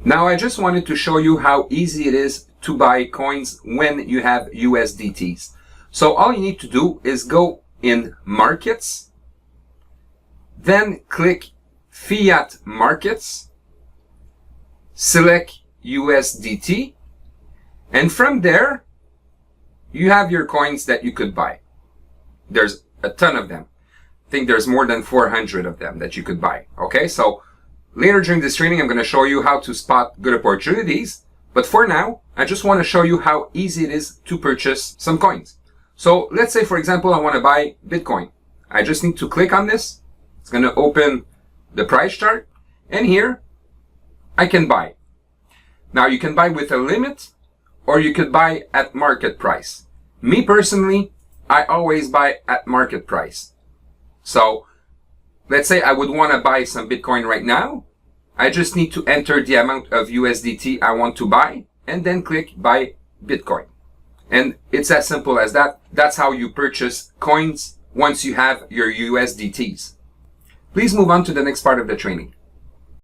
Now I just wanted to show you how easy it is to buy coins when you have USDTs. So all you need to do is go in Markets, then click Fiat Markets, select USDT, and from there you have your coins that you could buy. There's a ton of them. I think there's more than 400 of them that you could buy. Okay, so later during this training, I'm going to show you how to spot good opportunities. But for now, I just want to show you how easy it is to purchase some coins. So let's say, for example, I want to buy Bitcoin. I just need to click on this. It's going to open the price chart. And here, I can buy. Now, you can buy with a limit, or you could buy at market price. Me personally, I always buy at market price. So let's say I would want to buy some Bitcoin right now. I just need to enter the amount of USDT I want to buy and then click buy Bitcoin. And it's as simple as that. That's how you purchase coins once you have your USDTs. Please move on to the next part of the training.